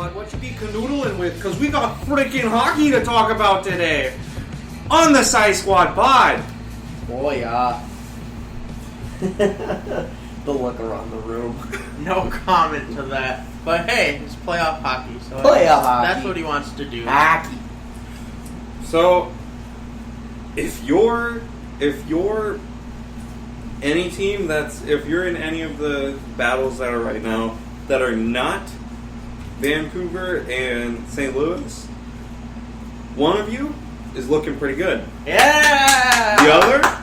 SighSquad. What you be canoodling with? Because we got freaking hockey to talk about today on the SighSquadPod. Oh, yeah. The look around the room. No comment to that. But hey, it's playoff hockey, so Playoff hockey. that's what he wants to do. Hockey. So, if you're any team if you're in any of the battles that are right now that are not Vancouver and St. Louis, one of you is looking pretty good. Yeah! The other,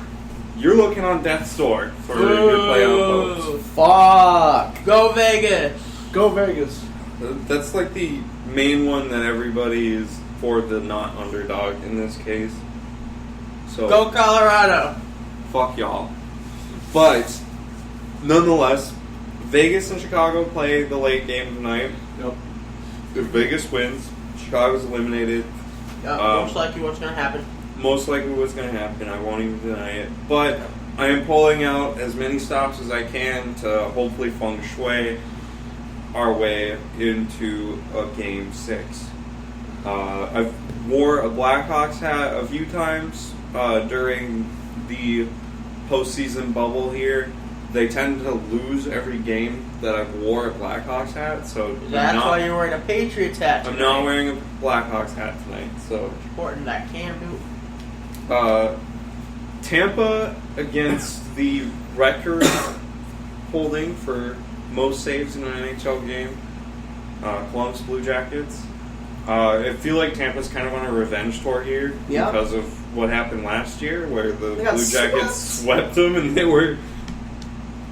you're looking on death's door for your playoff hopes. Fuck. Go Vegas! Go Vegas. That's like the main one that everybody is for the not underdog in this case. So Go Colorado! fuck y'all. But nonetheless, Vegas and Chicago play the late game tonight. Yep. If Vegas wins, Chicago's eliminated. Most likely what's going to happen. Most likely what's going to happen. I won't even deny it. But I am pulling out as many stops as I can to hopefully feng shui our way into a Game 6. I've wore a Blackhawks hat a few times during the postseason bubble here. They tend to lose every game that I've wore a Blackhawks hat, so That's why you're wearing a Patriots hat tonight. I'm not wearing a Blackhawks hat tonight. So It's important that can do. Tampa against the record holding for most saves in an NHL game. Columbus Blue Jackets. I feel like Tampa's kind of on a revenge tour here because of what happened last year, where the Blue Jackets swept them, and they were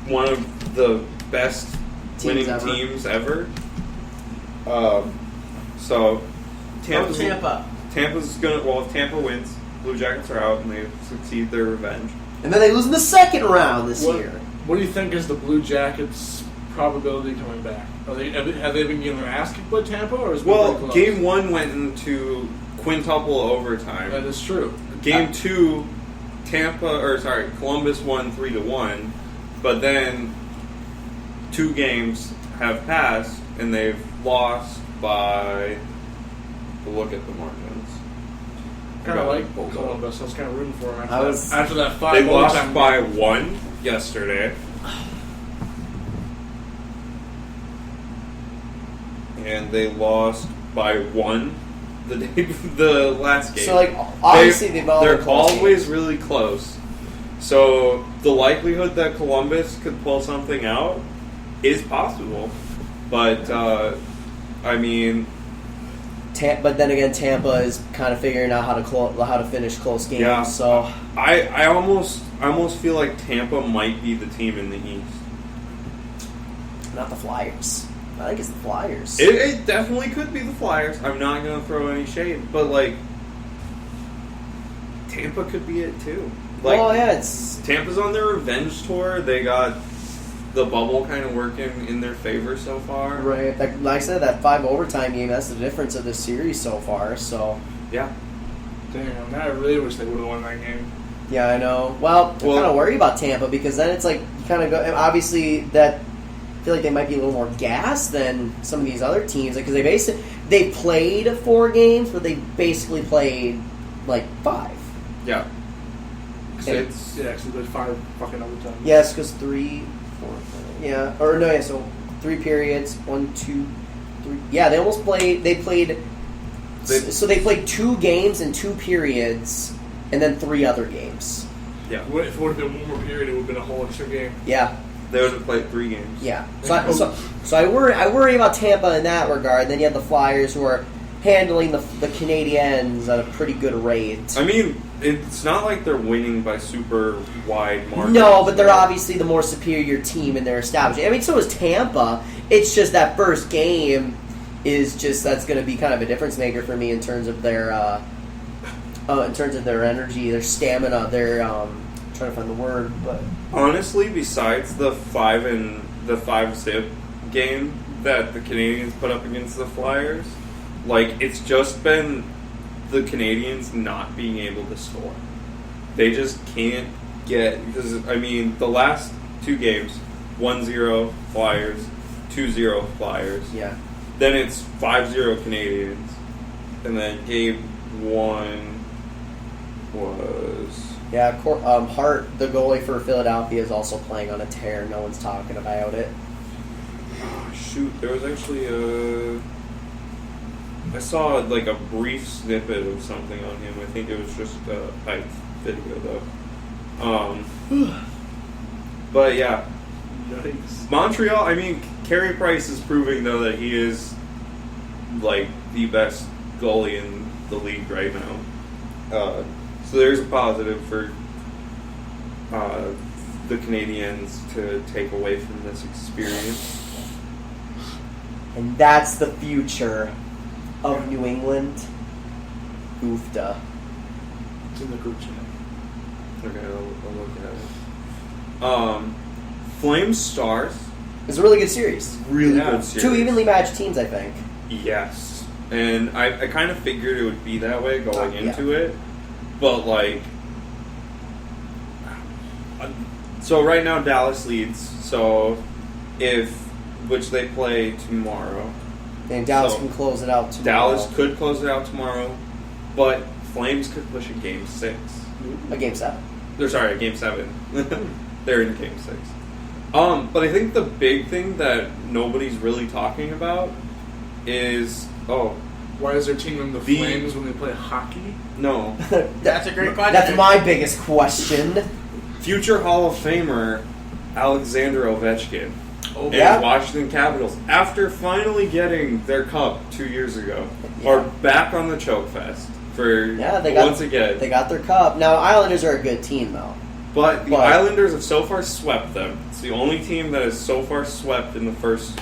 one of the best winning teams ever. So Tampa's gonna. Well, if Tampa wins, Blue Jackets are out, and they succeed their revenge. And then they lose in the second round this year. What do you think is the Blue Jackets' probability coming back? Have they been getting their ass kicked by Tampa, or is it pretty close? Game 1 went into quintuple overtime. That is true. Game 2, Columbus won 3-1, but then 2 games have passed and they've lost by. Look at the margins. Kind of like Columbus. I was kind of rooting for them after that 5 They lost overtime by game. 1 yesterday. And they lost by 1 the last game. So, obviously they're always really close. So the likelihood that Columbus could pull something out is possible, but I mean. But then again, Tampa is kind of figuring out how to finish close games. Yeah. So I almost feel like Tampa might be the team in the East. Not the Flyers. I think it's the Flyers. It definitely could be the Flyers. I'm not going to throw any shade, but Tampa could be it too. Tampa's on their revenge tour. They got the bubble kind of working in their favor so far. Right. Like I said, that 5 overtime game, that's the difference of this series so far. So yeah. Damn, I really wish they would have won that game. Yeah, I know. Well, I'm kind of worried about Tampa because then it's like you kind of go. Obviously, I feel like they might be a little more gassed than some of these other teams because they played 4 games, but they basically played 5. Yeah. Because there's 5 fucking overtime. Yes, because 3, 4, 5, yeah, or no, yeah. So 3 periods, 1, 2, 3. Yeah, they almost played. They played 2 games in 2 periods, and then 3 other games. Yeah. If it would have been 1 more period, it would have been a whole extra game. Yeah. They would have played 3 games. Yeah. So I worry about Tampa in that regard. Then you have the Flyers who are handling the Canadiens at a pretty good rate. I mean, it's not like they're winning by super wide margins. No, but they're obviously the more superior team in their establishment. I mean, so is Tampa. It's just that first game that's going to be kind of a difference maker for me in terms of their energy, their stamina, their trying to find the word, but honestly, besides the 5-zip game that the Canadians put up against the Flyers, it's just been the Canadians not being able to score. They just can't because I mean the last 2 games, 1-0 Flyers, 2-0 Flyers. Yeah. Then it's 5-0 Canadians. And then game 1 was... Yeah, Hart, the goalie for Philadelphia, is also playing on a tear. No one's talking about it. Oh, shoot, there was actually I saw like a brief snippet of something on him. I think it was just a hype video, though. But yeah. Yikes. Montreal, I mean, Carey Price is proving, though, that he is like the best goalie in the league right now. So there's a positive for the Canadians to take away from this experience. And that's the future of New England. Oofda. It's in the group chat. Okay, I'll look at it. Flames Stars. It's a really good series. Really Yeah. good series. 2 evenly matched teams, I think. Yes. And I kind of figured it would be that way going Yeah. into it. But, like... So right now Dallas leads. So which they play tomorrow. And Dallas So, can close it out tomorrow. Dallas could close it out tomorrow. But Flames could push a Game 6. A game 7. They're sorry, a Game 7. They're in Game 6. But I think the big thing that nobody's really talking about is... Why is their team in the Flames when they play hockey? No. That's a great question. That's my biggest question. Future Hall of Famer Alexander Ovechkin Oh, and Yeah. Washington Capitals, after finally getting their cup 2 years ago, Yeah. are back on the choke fest for once again. They got their cup. Now, Islanders are a good team, though. But the But- Islanders have so far swept them. It's the only team that has so far swept in the first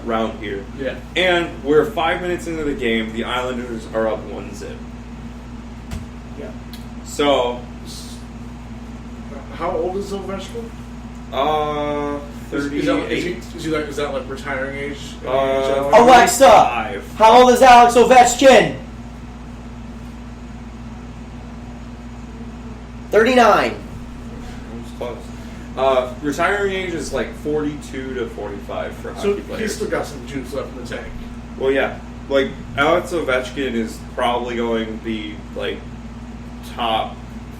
round here. Yeah. And we're 5 minutes into the game. The Islanders are up 1-0. Yeah. So, How old is Ovechkin? 38. Is that like retiring age? Alexa, 5. how old is Alex Ovechkin? 39. That was close. Retiring age is like 42 to 45 for hockey So players. he's still got some juice left in the tank. Well, yeah. Like, Alex Ovechkin is probably going to be, like, top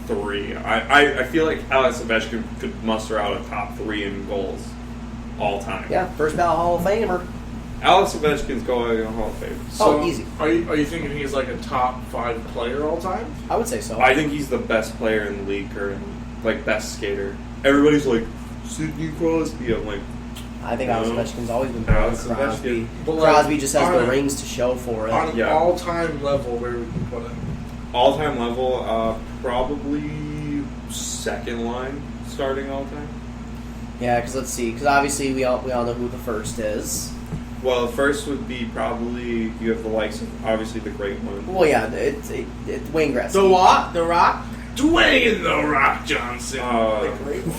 3. I feel like Alex Ovechkin could muster out a top 3 in goals all time. Yeah, first ballot Hall of Famer. Alex Ovechkin's going in the Hall of Fame. Oh, easy. Are you thinking he's like a top 5 player all time? I would say so. I think he's the best player in the league currently. Like, best skater. Everybody's like, Sidney Crosby. I'm like, I think Alex Ovechkin's always been better Alex than Crosby. Ovechkin. But, like, Crosby just has the on a- rings to show for On it. an Yeah. all-time level, where would you put him? all-time level, probably second line starting all-time. Yeah, because let's see. Because obviously we all know who the first is. Well, the first would be probably, you have the likes of, obviously, the great one. Well, yeah, it's Wayne Gretzky. The what? The Rock? Dwayne The Rock Johnson. Jeez.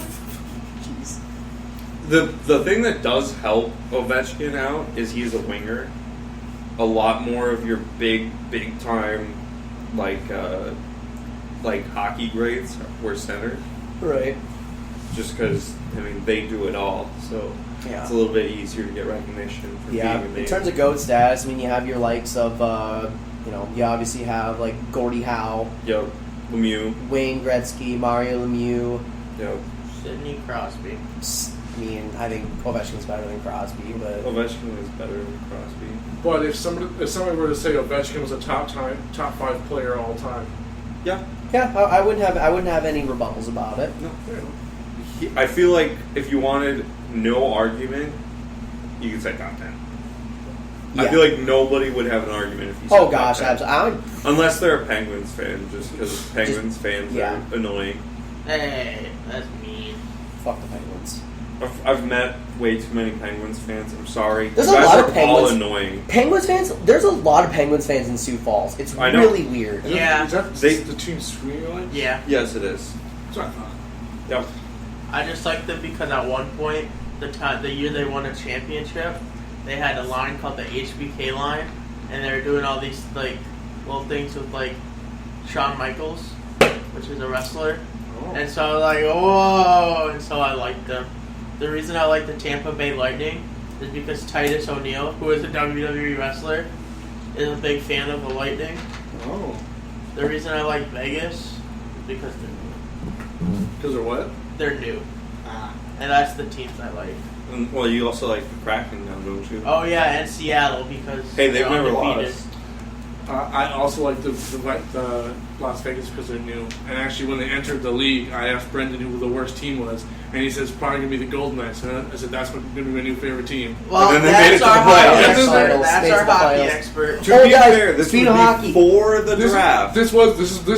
The thing that does help Ovechkin out is he's a winger. A lot more of your big time, like hockey greats were centered. Right. Just because, I mean, they do it all. So Yeah. it's a little bit easier to get recognition for Yeah. being a In name. terms of GOAT status, I mean, you have your likes of, you obviously have like Gordie Howe, Yep. Lemieux. Wayne Gretzky, Mario Lemieux. Yep. Sidney Crosby. I mean, I think Ovechkin's better than Crosby, but Ovechkin is better than Crosby. But if somebody were to say Ovechkin was a top 5 player all time, Yeah. yeah, I wouldn't have any rebuttals about it. No. I feel like if you wanted no argument, you could say top 10. I Yeah. feel like nobody would have an argument if you said Oh top gosh, 10. absolutely. I would. Unless they're a Penguins fan, just because Penguins fans yeah. are annoying. Hey, that's mean. Fuck the Penguins. I've met way too many Penguins fans. I'm sorry. There's you a guys lot are of Penguins- all annoying. Penguins fans. There's a lot of Penguins fans in Sioux Falls. It's I know. really weird. Yeah. is that the team Sweeney like? Yeah. Yes, it is. That's what I thought. Yep. I just liked them because at one point, the year they won a championship, they had a line called the HBK line, and they were doing all these like little things with like Shawn Michaels, which is a wrestler, Oh. and so I was like, whoa, and so I liked them. The reason I like the Tampa Bay Lightning is because Titus O'Neil, who is a WWE wrestler, is a big fan of the Lightning. Oh. The reason I like Vegas is because they're new. Because they're what? They're new. Ah. And that's the teams I like. And, well, you also like the Kraken now, don't you? Oh, yeah, and Seattle because Hey, they've they're never undefeated. lost. I also like the Las Vegas because they're new. And actually, when they entered the league, I asked Brendan who the worst team was, and he says probably gonna be the Golden Knights. And I said that's going to be my new favorite team. Well, And then they made it that's to our the hockey playoffs. expert. That's Made our to the hockey playoffs. expert. To Oh, be guys, fair, this speaking would of be hockey. before the draft. This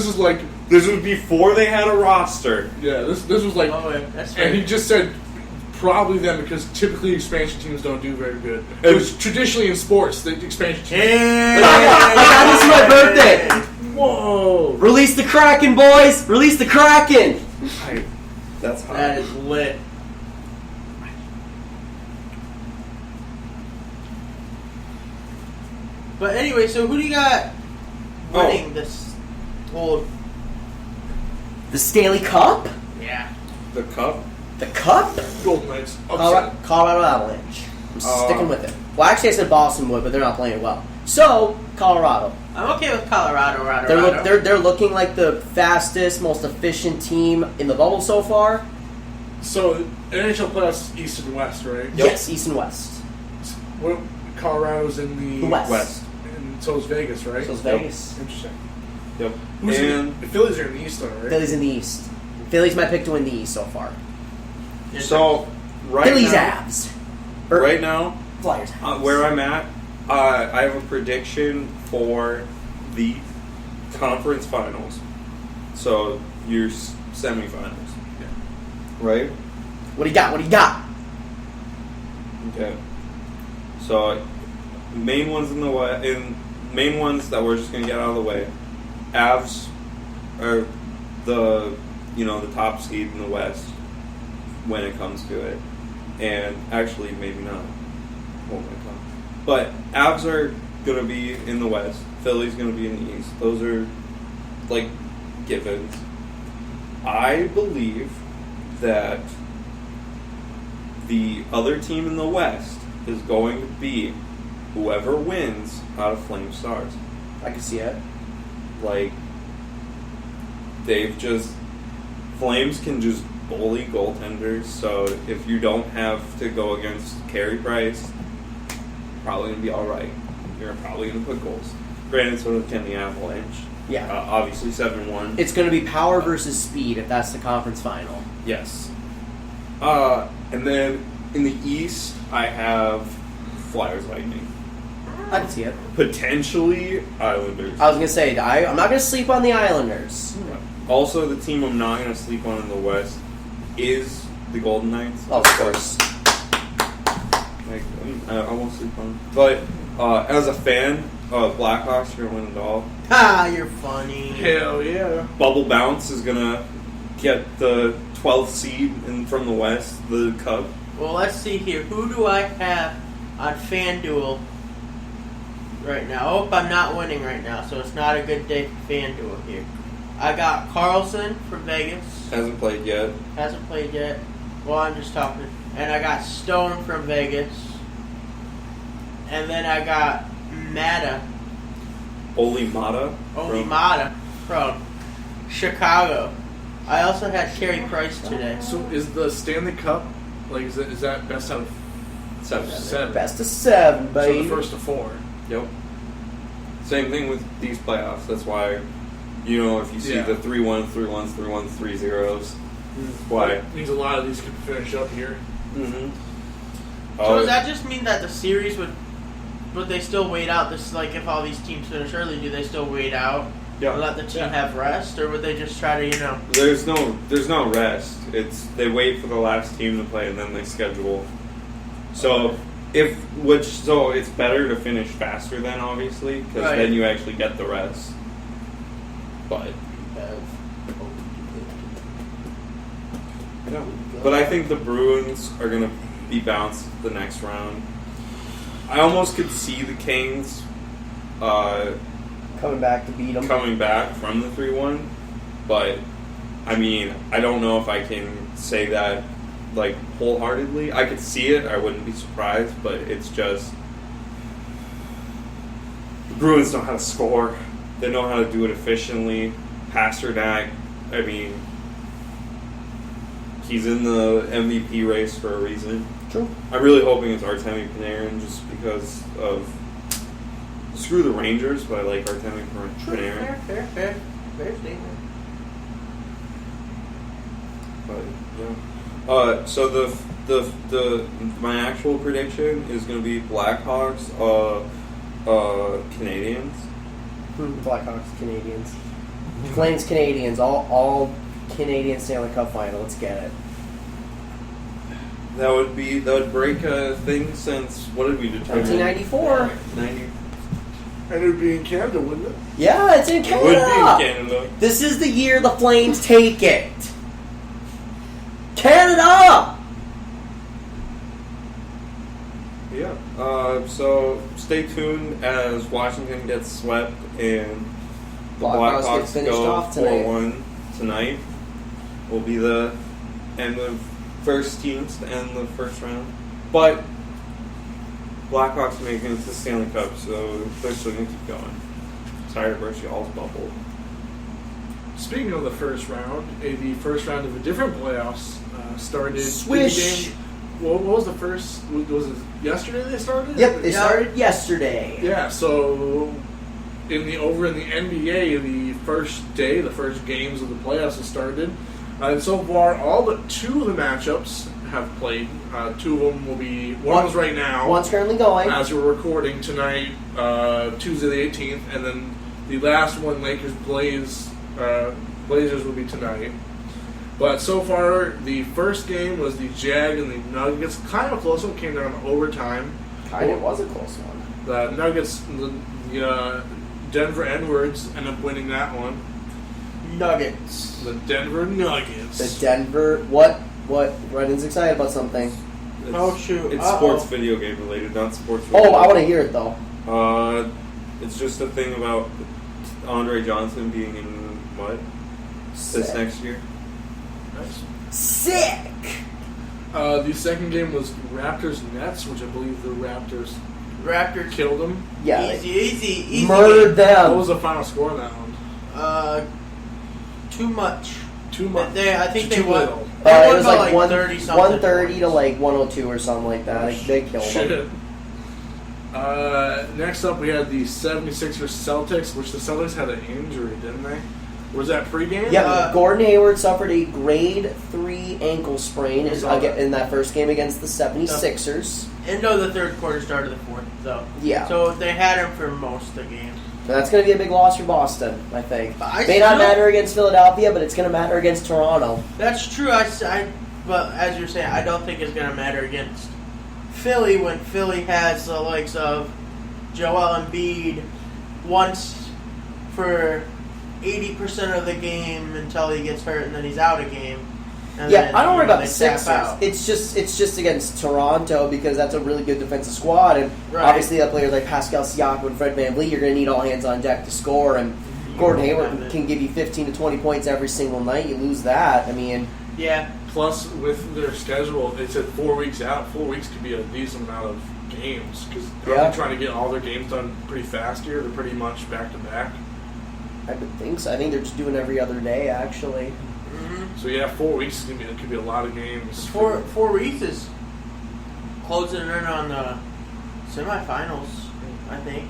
is like This was before they had a roster. this was like, Oh, yeah, that's fair. and he just said probably them because typically expansion teams don't do very good. Because traditionally in sports, the expansion teams. Hey! This is my birthday. Whoa! Release the Kraken, boys! Release the Kraken! That's hot. That is lit. But anyway, so who do you got winning this whole? The Stanley Cup? Yeah. The cup. The Cup? Golden Knights. Colorado Avalanche. I'm Uh, sticking with it. Well, actually, I said Boston would, but they're not playing well. So, Colorado. I'm okay with Colorado. They're looking like the fastest, most efficient team in the bubble so far. So NHL playoffs East and West, right? Yep. Yes, East and West. What, Colorado's in the West. West. and so is Vegas, right? So is Vegas. Interesting. Yep. Who's And the Phillies are in the East, though, right? Phillies in the East. Phillies my pick to win the East so far. so right Phillies now, Avs. right now, Flyers Avs. where I'm at, I have a prediction for the conference finals. So your semifinals, right? What do you got? What do you got? Okay. So main ones in the way, main ones that we're just gonna get out of the way. Avs are the top seed in the West when it comes to it, and actually maybe not. Oh my god! But Avs are gonna be in the West. Philly's gonna be in the East. Those are like givens. I believe that the other team in the West is going to be whoever wins out of Flame Stars. I can see it. Like, Flames can just bully goaltenders, so if you don't have to go against Carey Price, probably going to be alright. You're probably going to put goals. Granted, so can the Avalanche. Yeah. Obviously 7-1. It's going to be power versus speed if that's the conference final. Yes. And then in the East, I have Flyers Lightning. I can see it. Potentially Islanders. I was going to say, I'm not going to sleep on the Islanders. Also, the team I'm not going to sleep on in the West is the Golden Knights. Oh, of course. Like, I won't sleep on them. But as a fan of Blackhawks, you're going to win it all. Ah, you're funny. Hell yeah! Bubble Bounce is going to get the 12th seed from the West, the Cup. Well, let's see here. Who do I have on FanDuel right now? Oh, I'm not winning right now, so it's not a good day for FanDuel here. I got Carlson from Vegas. Hasn't played yet. Hasn't played yet. Well, I'm just talking. And I got Stone from Vegas. And then I got Mata. Oli Mata. Mata from Chicago. I also had Carey Price today. So is the Stanley Cup is that best out of 7? Best of 7, So baby. the first of 4. Yep. Same thing with these playoffs. That's why, if you see the 3-1, 3-1s, 3-1s, 3-0s, why? That means a lot of these could finish up here. Mm-hmm. So does that just mean that the series would they still wait out? This if all these teams finish early, do they still wait out Yeah. and let the team have rest, or would they just try to There's no rest. They wait for the last team to play and then they schedule. So it's better to finish faster then, obviously, because Right. then you actually get the rest. But but I think the Bruins are gonna be bounced the next round. I almost could see the Kings Coming back to beat them. coming back from the 3-1, but I mean, I don't know if I can say that like wholeheartedly. I could see it. I wouldn't be surprised, but it's just the Bruins know how to score. They know how to do it efficiently. Pasternak, I mean, he's in the MVP race for a reason. True. I'm really hoping it's Artemi Panarin just because of screw the Rangers, but I like Artemi Panarin. Fair statement. But yeah. So the my actual prediction is going to be Blackhawks, Canadians. Blackhawks, Canadians. Flames, Canadians. All Canadian Stanley Cup final. Let's get it. That would break a thing since what did we determine? 1994. 90. And it would be in Canada, wouldn't it? Yeah, it's in It Canada. would be in Canada. This is the year the Flames take it. Canada! Yeah. So stay tuned as Washington gets swept and the Blackhawks get Blackhawks finished go off tonight. 4-1 tonight. Will be the end of first teams to end the first round. But Blackhawks making it to the Stanley Cup, so they're still going to keep going. Sorry to burst y'all's bubble. Speaking of the first round of a different playoffs started. Swish! What was the first? Was it yesterday they started? Yep, they started yesterday. Yeah, so in the NBA, the first day, the first games of the playoffs have started. And so far, all but two of the matchups have played. Two of them will be... One was right now. One's currently going. As we're recording tonight, Tuesday the 18th. And then the last one, Blazers will be tonight. But so far, the first game was the Jag and the Nuggets. Kind of a close one. Came down to overtime. It was a close one. The Nuggets, the Denver Edwards end up winning that one. Nuggets. The Denver Nuggets. The Denver... What? Brendan's excited about something. Shoot. It's sports video game related, not sports Oh, I want to hear it, though. It's just a thing about Andre Johnson being in what? This next year? Nice. Sick! The second game was Raptors-Nets, which I believe the Raptors killed them. Yeah. Easy. Murdered them. What was the final score on that one? Too much. I think they Too won. little. It was like 130 something. 130 to like 102 or something like that. They killed them. Next up, we had the 76ers Celtics, which the Celtics had an injury, didn't they? Was that pregame? Yeah, Gordon Hayward suffered a grade 3 ankle sprain in that first game against the 76ers. And no, the third quarter started the fourth, though. Yeah. So they had him for most of the game. So that's going to be a big loss for Boston, I think. May Not not matter against Philadelphia, but it's going to matter against Toronto. That's true. But as you're saying, I don't think it's going to matter against Philly when Philly has the likes of Joel Embiid once for 80% of the game until he gets hurt and then he's out a game. And Yeah, then, I don't worry about they the tap Sixers. out. It's just against Toronto because that's a really good defensive squad, and Right. obviously that players like Pascal Siakam and Fred VanVleet, you're going to need all hands on deck to score. And Gordon Hayward can give you 15 to 20 points every single night. You lose that, I mean, Yeah. Plus, with their schedule, they said 4 weeks out. 4 weeks could be a decent amount of games because they're trying to get all their games done pretty fast here. They're pretty much back to back. I would think so. I think they're just doing every other day, actually. So yeah, 4 weeks could be a lot of games. 4 weeks is closing in on the semifinals, I think.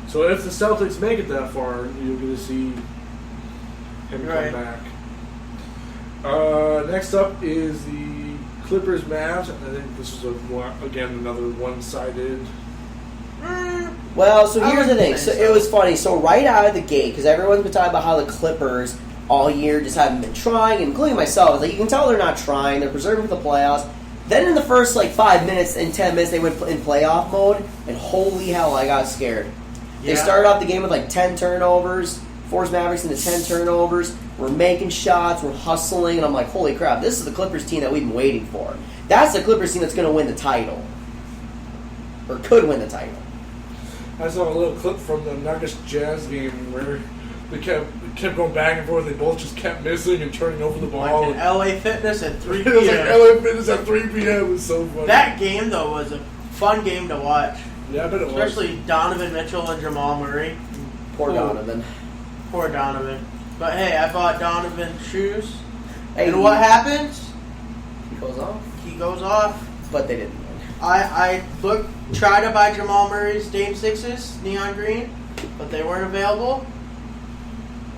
So if the Celtics make it that far, you're going to see him Right. come back. Next up is the Clippers-Mavs. I think this is again another one-sided. Well, so I here's the wouldn't thing. say So so. it was funny. So right out of the gate, because everyone's been talking about how the Clippers all year just haven't been trying, including myself. Like you can tell they're not trying. They're preserving for the playoffs. Then in the first 5 minutes and 10 minutes, they went in playoff mode, and holy hell, I got scared. They Yeah. started off the game with 10 turnovers, forced Mavericks into 10 turnovers. We're making shots, we're hustling, and I'm like, holy crap, this is the Clippers team that we've been waiting for. That's the Clippers team that's going to win the title. Or could win the title. I saw a little clip from the Nuggets Jazz game where They kept going back and forth. They both just kept missing and turning over the ball. Like LA Fitness at 3 It was p.m. like LA Fitness at 3 p.m. It was so funny. That game, though, was a fun game to watch. Yeah, I bet it was. Especially Donovan Mitchell and Jamal Murray. Poor Donovan. Poor Donovan. But hey, I bought Donovan shoes. Hey, and what happens? He goes off. He goes off. But they didn't win. I tried to buy Jamal Murray's Dame 6s, neon green, but they weren't available.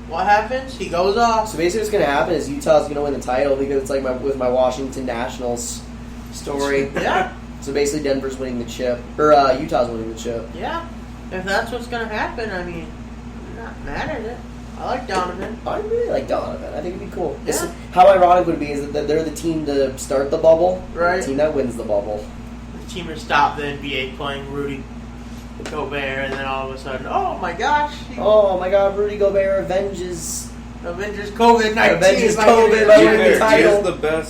What happens? He goes off. So basically what's going to happen is Utah's going to win the title because it's like with my Washington Nationals story. Yeah. So basically Denver's winning the chip. Or Utah's winning the chip. Yeah. If that's what's going to happen, I mean, I'm not mad at it. I like Donovan. I really like Donovan. I think it'd be cool. Yeah. How ironic would it be is that they're the team to start the bubble, Right. the team that wins the bubble. The team to stop the NBA playing Rudy Gobert, and then all of a sudden, oh my gosh. Oh my God, Rudy Gobert avenges COVID-19. Avenges by COVID getting by injured. winning the title.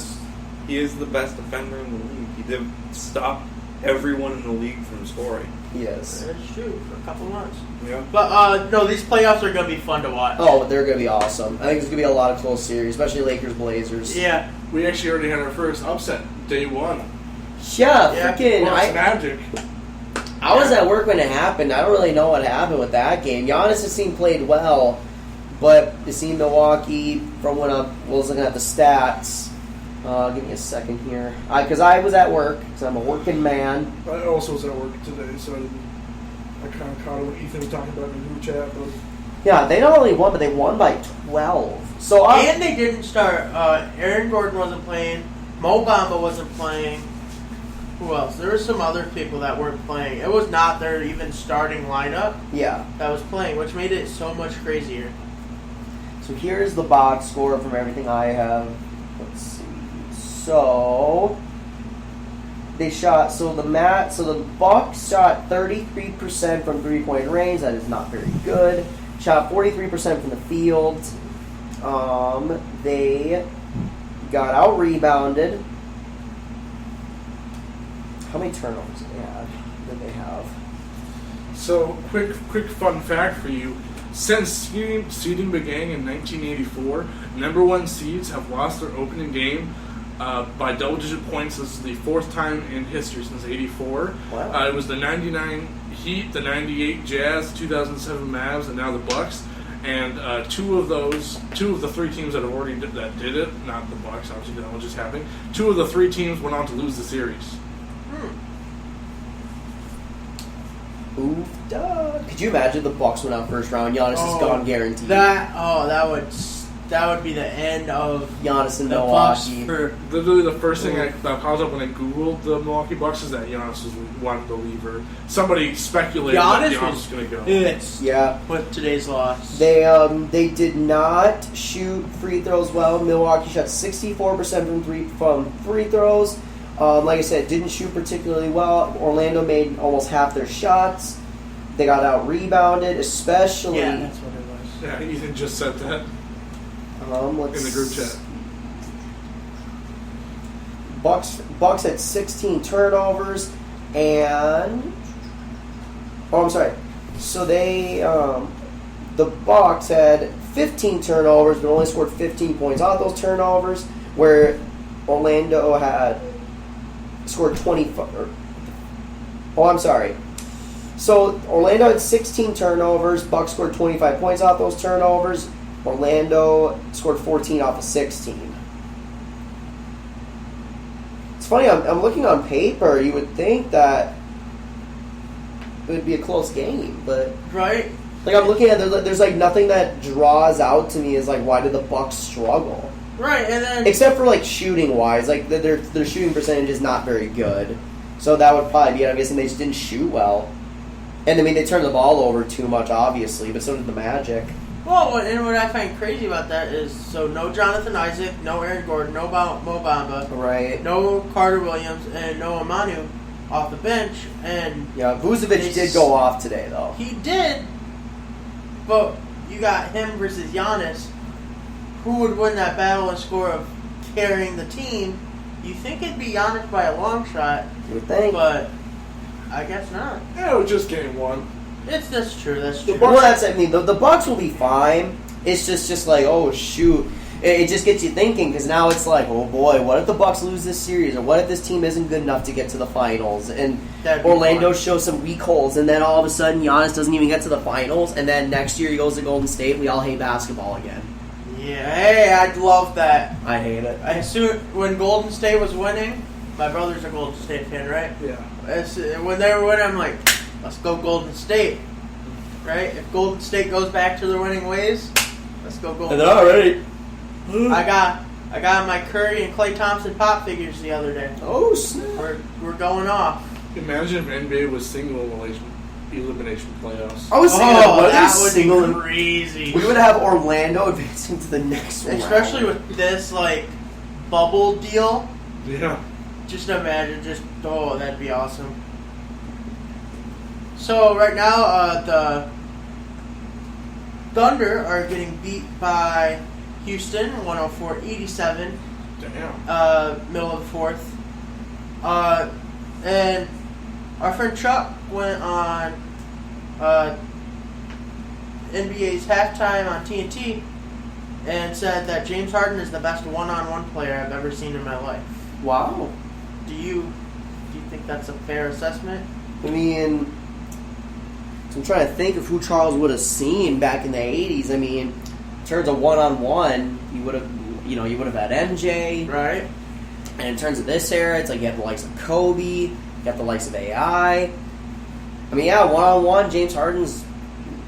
He is the best defender in the league. He did stop everyone in the league from scoring. Yes. That's true, for a couple months. Yeah. But, no, these playoffs are going to be fun to watch. Oh, they're going to be awesome. I think there's going to be a lot of close series, especially Lakers-Blazers. Yeah. We actually already had our first upset, day one. Yeah, Yeah. freaking. Bucks Magic. I was at work when it happened. I don't really know what happened with that game. Giannis' team played well, but it seemed Milwaukee, from when I was looking at the stats, give me a second here. Because I was at work, because I'm a working man. I also was at work today, so I kind of caught what Ethan was talking about in the group chat. But Yeah, they not only won, but they won by 12. So And they didn't start. Aaron Gordon wasn't playing. Mo Bamba wasn't playing. Who else? There were some other people that weren't playing. It was not their even starting lineup yeah. that was playing, which made it so much crazier. So here's the box score from everything I have. Let's see. So they shot. So the Bucks shot 33% from 3-point range. That is not very good. Shot 43% from the field. They got out rebounded. How many turnovers did they have? So, quick fun fact for you. Since seeding began in 1984, number one seeds have lost their opening game by double-digit points. This is the fourth time in history since '84. Wow. It was the '99 Heat, the '98 Jazz, 2007 Mavs, and now the Bucks. And two of the three teams that have already did it, not the Bucks, obviously that was just happening. Two of the three teams went on to lose the series. Ooh, duh. Could you imagine the Bucks went out first round? Giannis is gone guaranteed. That would be the end of Giannis in the Milwaukee. Bucks for Literally, the first thing that popped up when I googled the Milwaukee Bucks is that Giannis was wanting to leave, or somebody speculated that Giannis was going to go. It's Yeah. with today's loss. They did not shoot free throws well. Milwaukee shot 64% from free throws. Like I said, didn't shoot particularly well. Orlando made almost half their shots. They got out rebounded, especially. Yeah, that's what it was. Yeah, Ethan just said that Let's in the group chat. Bucks had 16 turnovers, and I'm sorry. So they the Bucks had 15 turnovers, but only scored 15 points off those turnovers. Where Orlando had scored 25. Oh, I'm sorry. So Orlando had 16 turnovers. Bucks scored 25 points off those turnovers. Orlando scored 14 off of 16. It's funny, I'm looking on paper. You would think that it would be a close game, but Right? like I'm looking at there's like nothing that draws out to me as like why did the Bucks struggle? Right, and then Except for like shooting wise, like their shooting percentage is not very good. So that would probably be it. I'm guessing they just didn't shoot well. And I mean they turned the ball over too much, obviously, but so did the Magic. well, and what I find crazy about that is so no Jonathan Isaac, no Aaron Gordon, no Mo Bamba, Right. no Carter Williams, and no Amanu off the bench, and Yeah, Vucevic did go off today though. he did, but you got him versus Giannis. Who would win that battle and score of carrying the team? You think it'd be Giannis by a long shot, You would think. but I guess not. Yeah, it was just game one. That's true. That's true. Well, the Bucks will be fine. It's just like, oh shoot, it just gets you thinking because now it's like, oh boy, what if the Bucks lose this series, or what if this team isn't good enough to get to the finals, and Orlando shows some weak holes, and then all of a sudden Giannis doesn't even get to the finals, and then next year he goes to Golden State, and we all hate basketball again. Yeah, hey, I'd love that. I hate it. When Golden State was winning, my brother's a Golden State fan, right? Yeah. When they were winning, I'm like, let's go Golden State, right? If Golden State goes back to their winning ways, let's go Golden State. Already. I got my Curry and Klay Thompson pop figures the other day. Oh snap! We're going off. Imagine if NBA was single elimination playoffs. I was thinking that would be crazy. We would have Orlando advancing to the next round. Especially with this like bubble deal. Yeah. Just imagine, that'd be awesome. So right now, the Thunder are getting beat by Houston, 104-87. Damn. Middle of the fourth. And our friend Chuck went on NBA's halftime on TNT and said that James Harden is the best one-on-one player I've ever seen in my life. Wow. Do you think that's a fair assessment? I mean, I'm trying to think of who Charles would have seen back in the 80s. I mean, in terms of one-on-one, you would have had MJ. Right. And in terms of this era, it's like you have the likes of Kobe, you got the likes of AI. I mean, yeah, one-on-one, James Harden's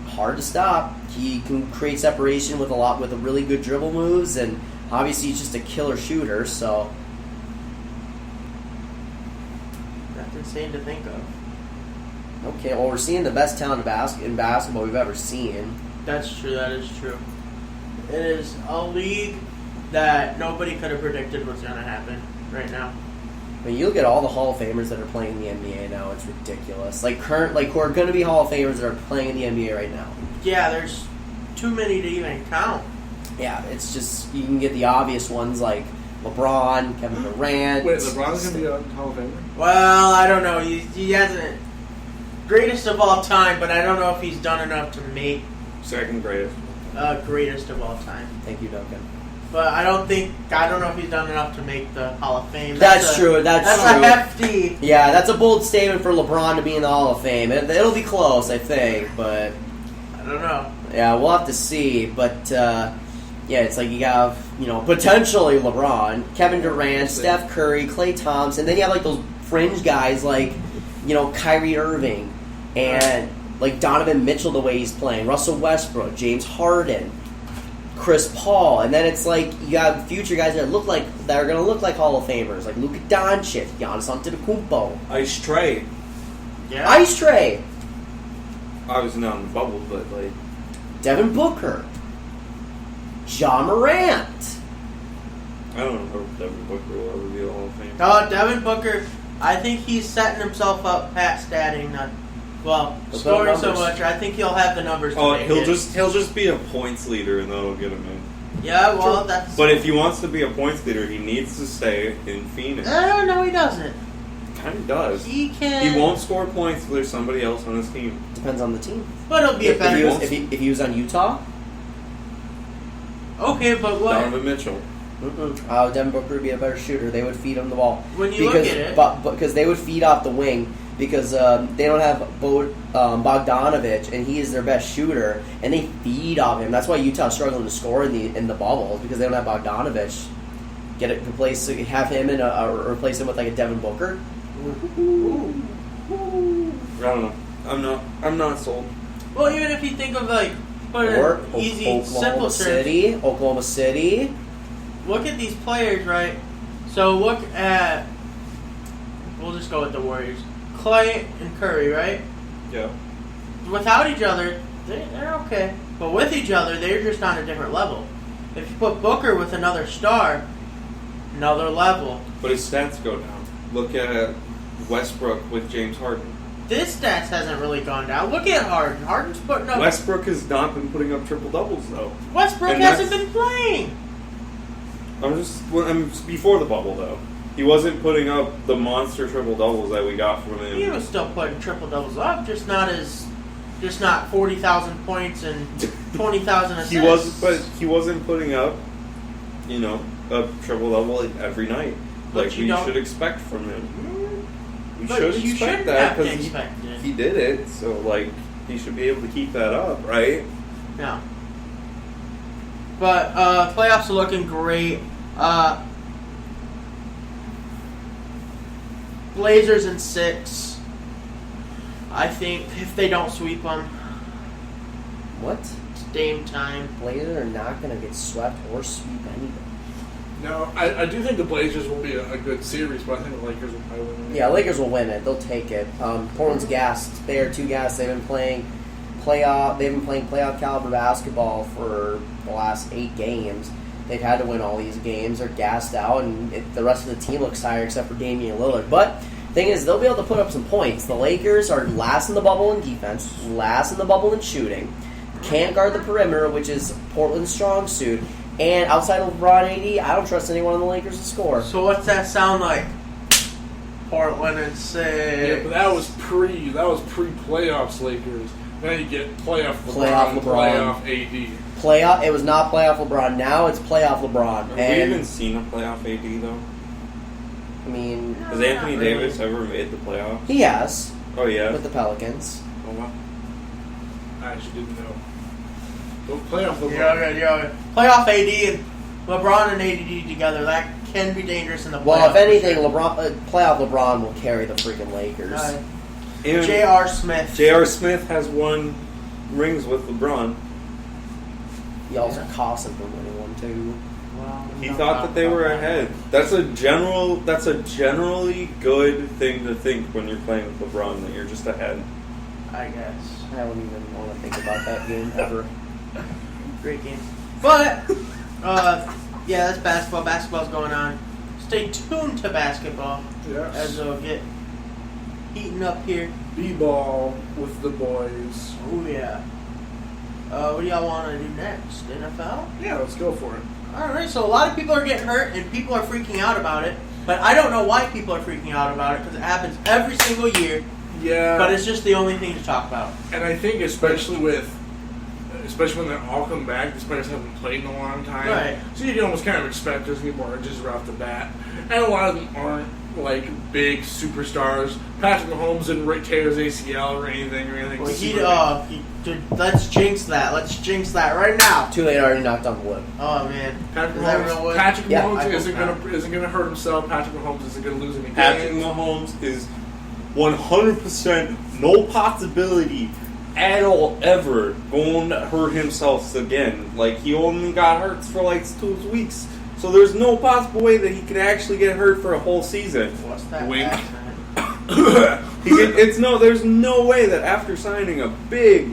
hard to stop. He can create separation with really good dribble moves, and obviously he's just a killer shooter, so... That's insane to think of. Okay, well, we're seeing the best talent in basketball we've ever seen. That's true, that is true. It is a league that nobody could have predicted was going to happen right now. I mean, you look at all the Hall of Famers that are playing in the NBA now, it's ridiculous. Who are going to be Hall of Famers that are playing in the NBA right now. Yeah, there's too many to even count. Yeah, it's just, you can get the obvious ones like LeBron, Kevin Durant. Wait, LeBron's going to be a Hall of Famer? Well, I don't know. He hasn't... Greatest of all time, but I don't know if he's done enough to make... Second greatest. Greatest of all time. Thank you, Duncan. But I don't know if he's done enough to make the Hall of Fame. That's true. That's true. a hefty... Yeah, that's a bold statement for LeBron to be in the Hall of Fame. It'll be close, I think, but... I don't know. Yeah, we'll have to see, but... yeah, it's like you have, potentially LeBron, Kevin Durant, Steph Curry, Klay Thompson. Then you have, like, those fringe guys like, Kyrie Irving and, like, Donovan Mitchell the way he's playing, Russell Westbrook, James Harden, Chris Paul. And then it's like you have future guys that are going to look like Hall of Famers, like Luka Doncic, Giannis Antetokounmpo. Ice Tray. Yeah. Ice Tray. Obviously not in the bubble, but, like... Devin Booker. John Morant. I don't know if Devin Booker will ever be a Hall of Fame. Oh, Devin Booker, I think he's setting himself up past statting. Scoring so much, I think he'll have the numbers to make he'll it. just be a points leader, and that'll get him in. Yeah, well, that's... But if he wants to be a points leader, he needs to stay in Phoenix. No, he doesn't. Kind of does. He can... He won't score points if there's somebody else on his team. Depends on the team. But it'll be a better... If he was on Utah? Okay, but what? Donovan Mitchell. Devin Booker would be a better shooter. They would feed him the ball. When you look at it... Because they would feed off the wing, because they don't have Bogdanovich, and he is their best shooter, and they feed off him. That's why Utah's struggling to score in the bubble, because they don't have Bogdanovich. Have him replace him with like a Devin Booker. I don't know. I'm not sold. Well, even if you think of simple terms. Oklahoma City. Look at these players, right? So look at... We'll just go with the Warriors. Clay and Curry, right? Yeah. Without each other, they're okay. But with each other, they're just on a different level. If you put Booker with another star, another level. But his stats go down. Look at Westbrook with James Harden. This stats hasn't really gone down. Look at Harden. Harden's putting up... Westbrook has not been putting up triple-doubles, though. Westbrook hasn't been playing. I'm before the bubble, though. He wasn't putting up the monster triple-doubles that we got from him. He was still putting triple-doubles up, just not as just not 40,000 points and 20,000 assists. He wasn't putting up, a triple double every night. But Like we should expect from him. We But should you expect shouldn't that have to because expect it. he did it. So like he should be able to keep that up, right? Yeah. But playoffs are looking great. Blazers in 6. I think if they don't sweep them, What? it's Dame time. Blazers are not going to get swept or sweep anything. No, I do think the Blazers will be a good series, but I think the Lakers will probably win it. Yeah, Lakers will win it. They'll take it. Portland's gassed. They are too gassed. They've been playing playoff caliber basketball for the last 8 games. They've had to win all these games. They're gassed out, and the rest of the team looks tired except for Damian Lillard. But the thing is, they'll be able to put up some points. The Lakers are last in the bubble in defense, last in the bubble in shooting. Can't guard the perimeter, which is Portland's strong suit. And outside of LeBron AD, I don't trust anyone on the Lakers to score. So what's that sound like? Portland in 6. Yeah, but that was pre-playoffs Lakers. Now you get playoff Playoff LeBron, LeBron. playoff AD. It was not playoff LeBron. Now it's playoff LeBron. Have we even seen a playoff AD though? I mean, Has Anthony Davis ever made the playoffs? he has Oh yeah. with the Pelicans. Oh wow. I actually didn't know. But playoff LeBron. Yeah. Playoff AD and LeBron and AD together, that can be dangerous in the playoffs. Well, if anything, playoff LeBron will carry the freaking Lakers. And J.R. Smith. J.R. Smith has won rings with LeBron. He also cost him from winning one too. Well, He no thought doubt that they about were that. ahead. That's a generally good thing to think when you're playing with LeBron, that you're just ahead. I guess. I don't even want to think about that game ever. Great game. But, yeah, that's basketball. Basketball's going on. Stay tuned to basketball Yes. as it'll get heating up here. B-ball with the boys. Oh, yeah. What do y'all want to do next? NFL? Yeah, let's go for it. Alright, so a lot of people are getting hurt and people are freaking out about it. But I don't know why people are freaking out about it because it happens every single year. Yeah. But it's just the only thing to talk about. And I think especially when they all come back, these players haven't played in a long time. Right. So you can almost kind of expect there's going to be more injuries right off the bat. And a lot of them aren't like big superstars. Patrick Mahomes didn't tear his ACL or anything. Well, let's jinx that. Let's jinx that right now. Too late, already knocked on wood. Oh man, Patrick Is that real wood? Mahomes I isn't hope not. gonna hurt himself. Patrick Mahomes isn't gonna lose any Patrick games. Mahomes is 100% no possibility at all ever going to hurt himself again. Like, he only got hurt for like 2 weeks. So there's no possible way that he could actually get hurt for a whole season. What's that? Wink. accent? There's no way that after signing a big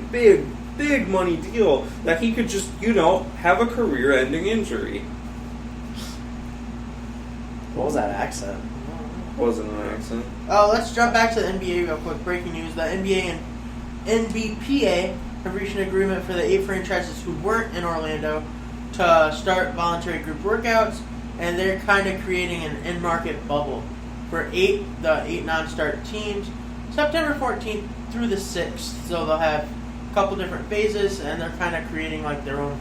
money deal that he could just, have a career-ending injury. What was that accent? Wasn't an accent. Let's jump back to the NBA real quick. Breaking news: the NBA and NBPA have reached an agreement for the 8 franchises who weren't in Orlando to start voluntary group workouts, and they're kind of creating an in-market bubble for the 8 non-start teams, September 14th through the 6th. So they'll have a couple different phases, and they're kind of creating like their own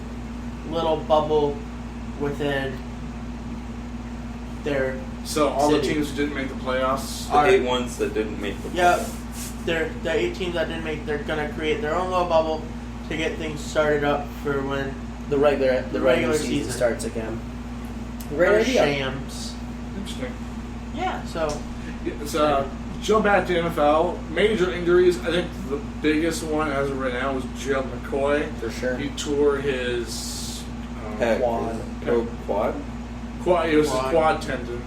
little bubble within their. So all the City. teams who didn't make the playoffs. The 8 ones that didn't make the Yep. The 8 teams that didn't make, they're going to create their own little bubble to get things started up for when The regular season season starts again. they're Great idea. shams. Interesting. Yeah, so So, jump back to NFL. Major injuries. I think the biggest one as of right now was Gerald McCoy. For sure. He tore his Quad. Quad? quad. It was his Quad. quad tendon,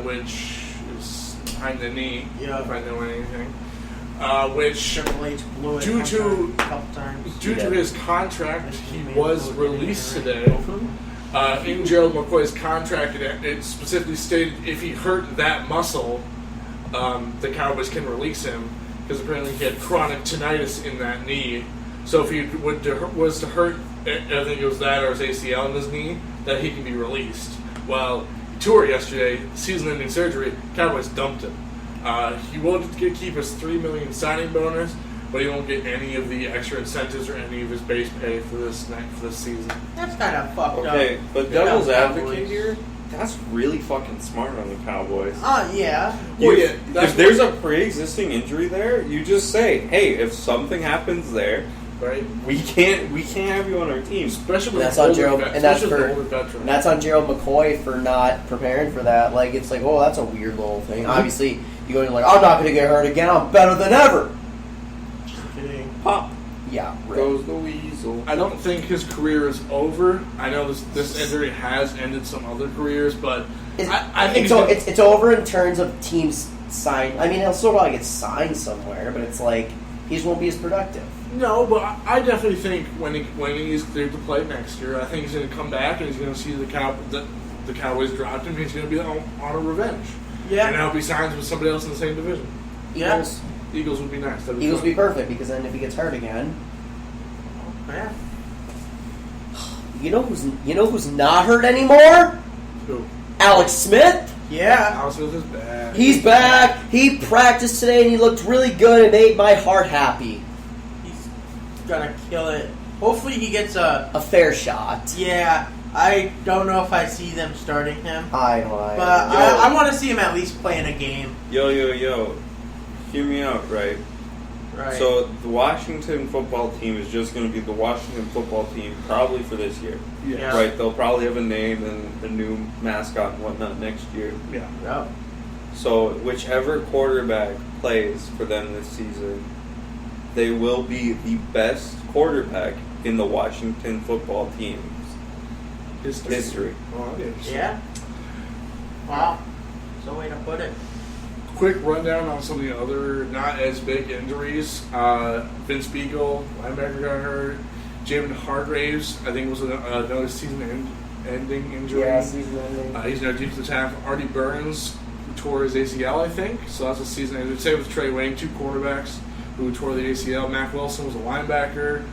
which is behind the knee. Yeah. If I know anything. Which Triple H blew it Due to- a couple times. due to his contract, he Maybe was blew it released right. today. In Gerald McCoy's contract, it specifically stated if he hurt that muscle, the Cowboys can release him because apparently he had chronic tinnitus in that knee. So if he was to hurt, I think it was that or his ACL in his knee, that he can be released. Well, he tore yesterday, season-ending surgery. Cowboys dumped him. He will keep his $3 million signing bonus, but he won't get any of the extra incentives or any of his base pay for this season. That's kind of fucked up. Okay, but devil's Yeah, advocate Cowboys. here, that's really fucking smart on the Cowboys. Yeah. Well, You- yeah, that's if there's a pre-existing injury there, you just say, "Hey, if something happens there, right. we can't have you on our team." Especially with That's on Gerald, and that's especially with for, older veterans. and that's on Gerald McCoy for not preparing for that. Like, it's like, oh, that's a weird little thing. Obviously, you go in like, I'm not going to get hurt again. I'm better than ever. Just kidding. Pop Yeah, right. goes the weasel. I don't think his career is over. I know this injury has ended some other careers, but I think it's over in terms of teams signed. I mean, he'll still probably get signed somewhere, but it's like he just won't be as productive. no. But I definitely think when he's cleared to play next year, I think he's going to come back and he's going to see the Cowboys dropped him. He's going to be on a revenge. Yeah. And I hope he signs with somebody else in the same division. Yeah. Eagles would be nice. That'd Eagles fun. would be perfect because then if he gets hurt again, Yeah. you know who's not hurt anymore? Who? Alex Smith. Yeah. Alex Smith is bad. He's back. He practiced today and he looked really good and made my heart happy. He's gonna kill it. Hopefully he gets a... A fair shot. Yeah. I don't know if I see them starting him. I know. But I want to see him at least play in a game. Yo, hear me out, right? Right. So the Washington football team is just going to be the Washington football team probably for this year, Yeah. right? They'll probably have a name and a new mascot and whatnot next year. Yeah. Yep. So whichever quarterback plays for them this season, they will be the best quarterback in the Washington football team's history. Oh, Yeah. Wow. That's a way to put it. Quick rundown on some of the other not as big injuries. Vince Beagle, linebacker, got hurt. Jamin Hargraves, I think it was another season-ending injury. Yeah, season ending. He's no defensive tackle. Artie Burns, who tore his ACL, I think. So that's a season-ending. Same with Trey Wayne, two quarterbacks who tore the ACL. Mac Wilson was a linebacker.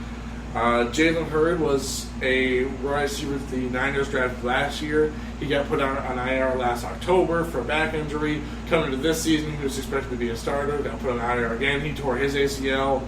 Jalen Hurd was a wide receiver with the Niners drafted last year. He got put on IR last October for a back injury. Coming into this season, he was expected to be a starter. Got put on IR again. He tore his ACL.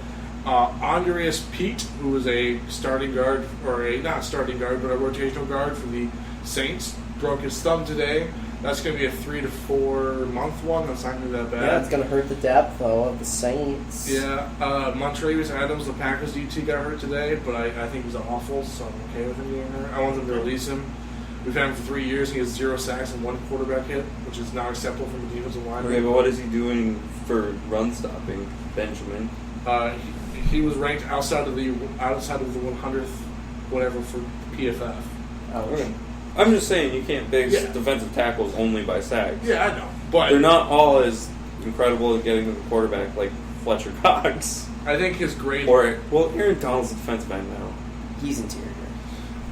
Andreas Pete, who was a starting guard, or not starting guard, but a rotational guard for the Saints, broke his thumb today. That's going to be a 3 to 4 month one. That's not going to be that bad. Yeah, it's going to hurt the depth, though, of the Saints. Yeah, Montravius Adams, the Packers DT, got hurt today, but I think he's awful, so I'm okay with him getting hurt. I want them to release him. We've had him for 3 years. He has 0 sacks and 1 quarterback hit, which is not acceptable from the defensive line. Okay, but what is he doing for run stopping, Benjamin? He was ranked outside of the 100th, whatever, for PFF. Ouch. I'm just saying you can't base Yeah. defensive tackles only by sacks. Yeah, I know, but They're not all as incredible at getting to the quarterback like Fletcher Cox. I think his grade. Or, well, Aaron Donald's a defensive end now. He's interior.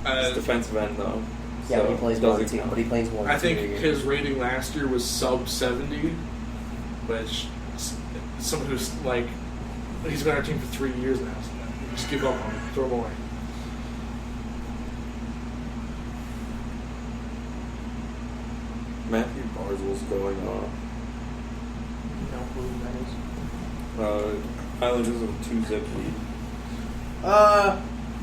He's defensive end, though. Yeah, So but he plays doesn't one team. count. But he plays one. I think interior. his rating last year was sub 70, which someone who's like, he's been on our team for 3 years now. So just give up on him, throw him away. Matthew Barzil's going off. You know who that is. Islanders of 2-zip lead.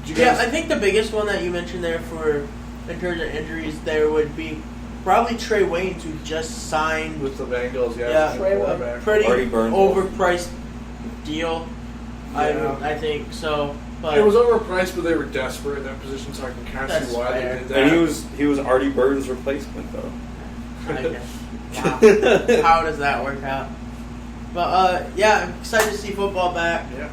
Did you Yeah, guys- I think the biggest one that you mentioned there for in terms of injuries there would be probably Trey Waynes, who just signed with the Bengals, yeah, Trey Waynes. a pretty Artie Burns. overpriced deal. Yeah. I think so. But It was overpriced, but they were desperate in that position, so I can kind of That's see why fair. they did that. And he was Artie Burns' replacement, though. I guess. Wow. How does that work out? But yeah, I'm excited to see football back. Yeah.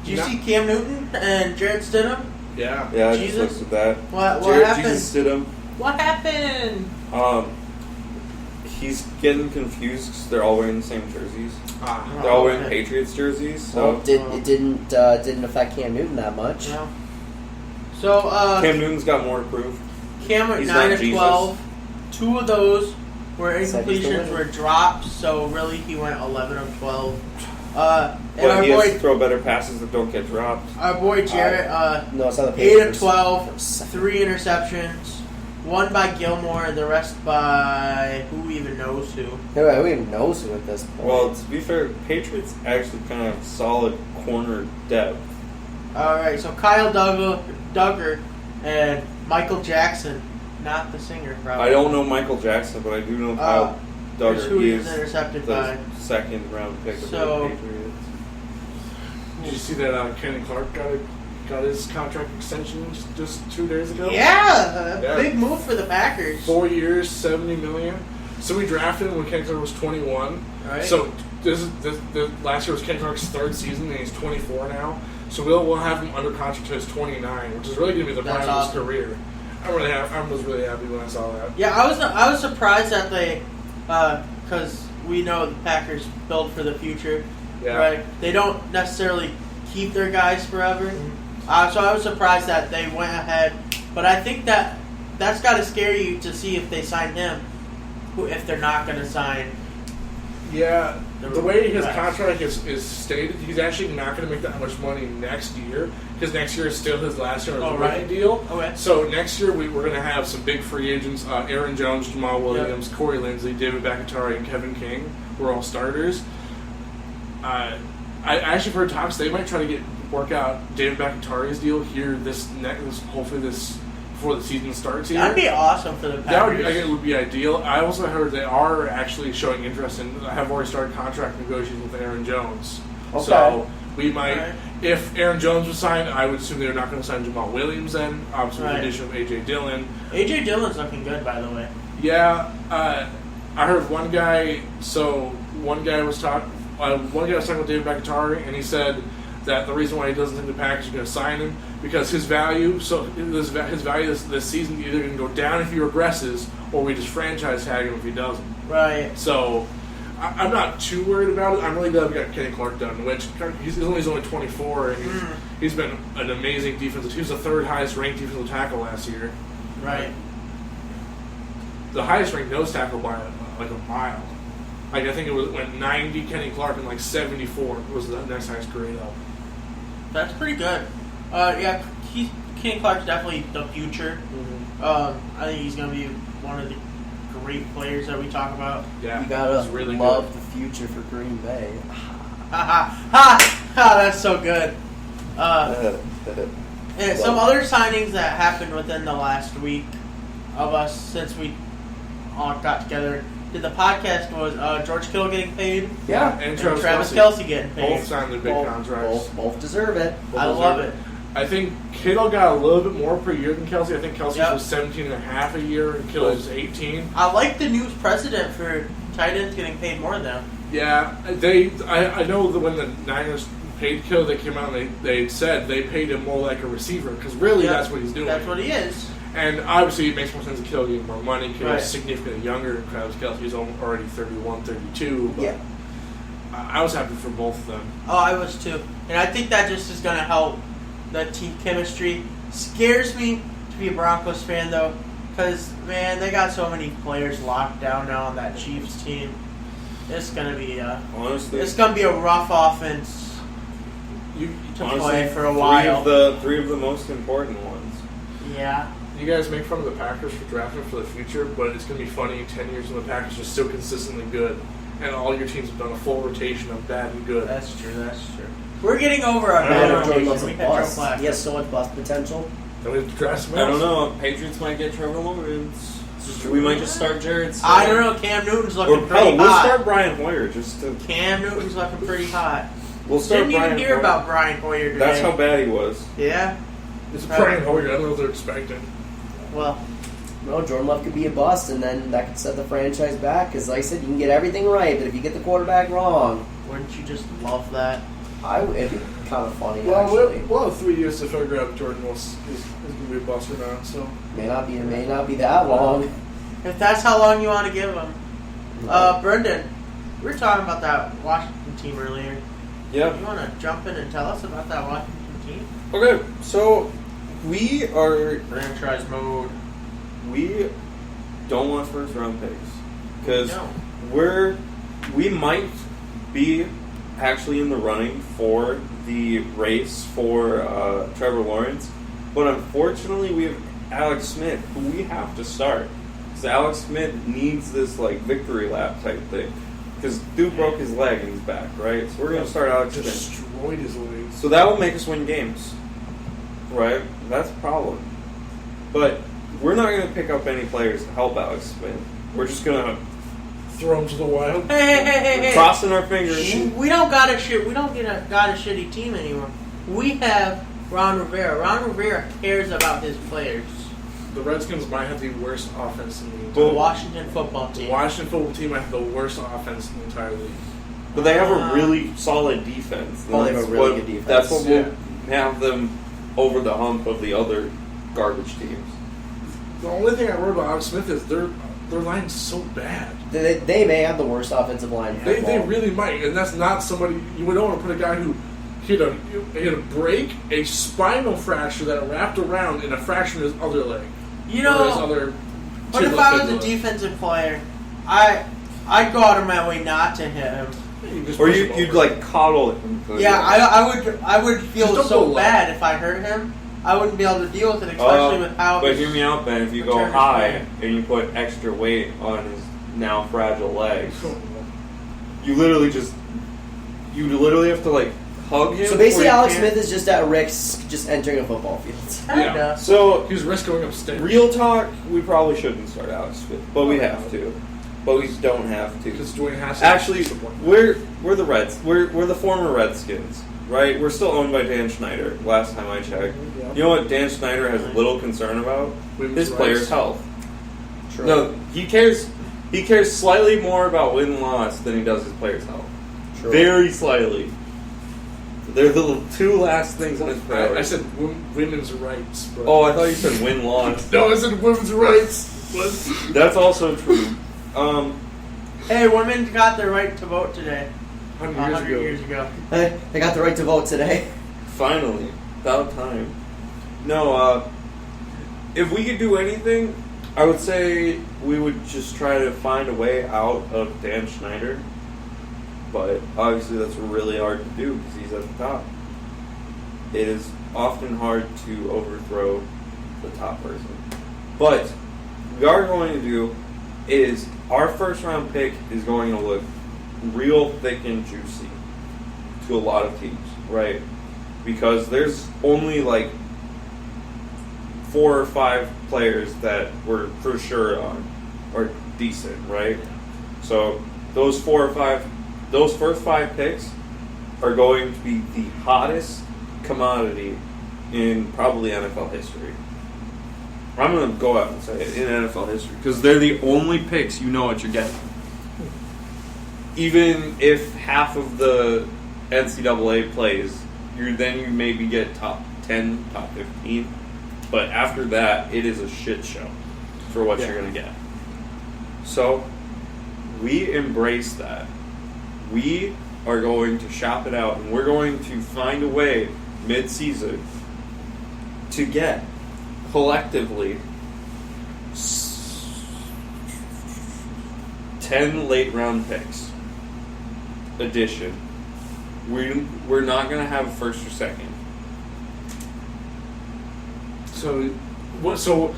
Do you see Cam Newton and Jared Stidham? Yeah. Yeah, I Jesus? just looked at that. What Jared happened? Jesus Stidham. What happened? He's getting confused because they're all wearing the same jerseys. They're all wearing okay. Patriots jerseys. Well, So it didn't affect Cam Newton that much. No. So Cam Newton's got more to prove. Cam went He's 9 not of Jesus. 12. 2 of those were Said he's the incompletions, winner. were drops. So really, he went 11 of 12. And But he has to our throw better passes that don't get dropped. boy Jarrett, No, it's not the 8 of Patriots. 12, 3 interceptions, One by Gilmore, the rest by who even knows who. Who even knows who at this point? Well, to be fair, Patriots actually kind of have solid corner depth. All right, so Kyle Duggar and Michael Jackson, not the singer, probably. I don't know Michael Jackson, but I do know Kyle Here's Duggar. who He he was is intercepted the by. second round pick of So- the Patriots. Did you see that Kenny Clark got his contract extension just 2 days ago? Yeah, Yeah. big move for the Packers. 4 years, $70 million. So we drafted him when Kenny Clark was 21. Right. So this last year was Kenny Clark's third season, and he's 24 now. So we'll have him under contract to his 29, which is really going to be the That's prime of his awesome. career. I was really happy when I saw that. Yeah, I was surprised that they, because we know the Packers build for the future, Yeah. right? They don't necessarily keep their guys forever. So I was surprised that they went ahead, but I think that's got to scare you to see if they sign him, if they're not going to sign. Yeah, the way his Right. contract is stated, he's actually not going to make that much money next year, because next year is still his last year of the rookie Right. deal. Okay. So next year we're going to have some big free agents: Aaron Jones, Jamal Williams, Corey Linsley, David Bakhtiari, and Kevin King. We're all starters. I actually heard talks they might try to work out David Bakhtiari's deal here hopefully before the season starts here. That'd be awesome for the That Packers. would be ideal. I also heard they are actually showing interest in have already started contract negotiations with Aaron Jones. Okay. So we might, Right. if Aaron Jones was signed, I would assume they're not going to sign Jamal Williams then. Obviously, with Right. the addition of AJ Dillon. AJ Dillon's looking good, by the way. Yeah, I heard one guy. So one guy was talking with David Bakhtiari, and he said that the reason why he doesn't think the Packers are going to sign him because his value. His value this season either going to go down if he regresses, or we just franchise tag him if he doesn't. Right. So I'm not too worried about it. I'm really glad we got Kenny Clark done, which he's only 24, and he's been an amazing defensive. He was the third highest ranked defensive tackle last year. Right. The highest ranked nose tackle by like a mile. Like I think went 90 Kenny Clark and like 74 was the next highest grade up. That's pretty good. Yeah, Kenny Clark's definitely the future. I think he's going to be one of the great players that we talk about. Yeah, You gotta he's really love good. the future for Green Bay. Ha ha ha! That's so good. And some other signings that happened within the last week of us since we all got together. Did the podcast was George Kittle getting paid Yeah, and and Travis Kelce. Kelce getting paid. Both signed their big contracts. both deserve it. Both I deserve love it. I think Kittle got a little bit more per year than Kelce. I think Kelce's Yep. was 17.5 a year and Kittle was 18. I like the new precedent for tight ends getting paid more than them. Yeah, I know that when the Niners paid Kittle, they came out and they said they paid him more like a receiver because really Yeah, that's what he's doing. That's what he is. And obviously it makes more sense to Kittle getting more money. Kittle's Right. significantly younger than Travis Kelce. He's already 31, 32. But Yeah. I was happy for both of them. Oh, I was too. And I think that just is going to help the team chemistry. Scares me to be a Broncos fan, though, because, man, they got so many players locked down now on that Chiefs team. It's going to be Honestly, it's going to be a rough offense You to honestly, play for a while. Three of the most important ones. Yeah. You guys make fun of the Packers for drafting for the future, but it's going to be funny in 10 years when the Packers are still consistently good, and all your teams have done a full rotation of bad and good. That's true. We're getting over our I bad don't know. Jordan rotation. loves a We had Joe bust. Flacco. He has so much bust potential. And we have to draft some I don't else. know. Patriots might get Trevor Lawrence. We might just start Jared. I don't know. Cam Newton's Or looking pretty we'll hot. start Brian Hoyer just to. Cam Newton's looking pretty hot. We'll start Didn't Brian even hear Hoyer. about Brian Hoyer today. That's how bad he was. Yeah. It's Brian Hoyer. I don't know what they're expecting. Well, No, Jordan Love could be a bust, and then that could set the franchise back. Because, like I said, you can get everything right, but if you get the quarterback wrong, wouldn't you just love that? it'd be kind of funny. Well, actually, we'll have 3 years to figure out if Jordan is going to be a bust or not. So may not be that long. If that's how long you want to give him. Brendan, we were talking about that Washington team earlier. Yeah. You want to jump in and tell us about that Washington team? Okay, so we are. Franchise mode. We don't want first round picks because No. we might be actually in the running for the race for Trevor Lawrence, but unfortunately we have Alex Smith, who we have to start. Because Alex Smith needs this like victory lap type thing. Because dude broke his leg and he's back, right? So we're going to start Alex Smith. Destroyed his leg. So that will make us win games, right? That's a problem. But we're not going to pick up any players to help Alex Smith. We're just going to throw him to the wild. Hey. crossing our fingers. We don't got a shitty team anymore. We have Ron Rivera. Ron Rivera cares about his players. The Redskins might have the worst offense in the The entire league. Washington football The team. Washington football team might have the worst offense in the entire league. But they have a really solid defense. Oh, they have a That's really what- good defense. That's what will have them over the hump of the other garbage teams. The only thing I worry about Alex Smith is their line's so bad. They may have the worst offensive line in They football. really might, and that's not somebody you would don't want to put a guy who hit a break, a spinal fracture that wrapped around, and a fracture in his other leg. You Or his know, other what if I was a defensive player? I'd go out of my way not to hit him. Or you'd like coddle him. Yeah, I would feel Just don't so go bad if I hurt him. I wouldn't be able to deal with it, especially with how. But hear me out, Ben. If you go return is high playing. and you put extra weight on his now fragile legs, you literally have to like hug him. So basically, or you Alex can't- Smith is just at risk just entering a football field. Kinda. Yeah. So He's risk going upstairs. real talk, we probably shouldn't start Alex Smith, but we have to. But we don't have to. Because Dwayne Haskins Actually, is the point. we're the Reds. We're the former Redskins, right? We're still owned by Dan Schneider. Last time I checked, you know what Dan Schneider has little concern about? Women's His rights. players' health. True. No, he cares. He cares slightly more about win and loss than he does his players' health. True. Very slightly. They're the two last things on his I priority. said women's rights, bro. Oh, I thought you said win loss. No, I said women's rights. What? That's also true. Hey, women got their right to vote today. 100 years ago. They got the right to vote today. Finally, about time. No, if we could do anything, I would say we would just try to find a way out of Dan Schneider. But obviously that's really hard to do because he's at the top. It is often hard to overthrow the top person. But what we are going to do is our first round pick is going to look real thick and juicy to a lot of teams, right? Because there's only like 4 or 5 players that we're for sure on are decent, right? So those first 5 picks are going to be the hottest commodity in probably NFL history. I'm going to go out and say it, in NFL history, because they're the only picks you know what you're getting. Even if half of the NCAA plays, you maybe get top 10, top 15. But after that, it is a shit show for what you're going to get. So, we embrace that. We are going to shop it out, and we're going to find a way mid-season to get collectively 10 late round picks. Addition. We're not going to have a first or second. So, what? So,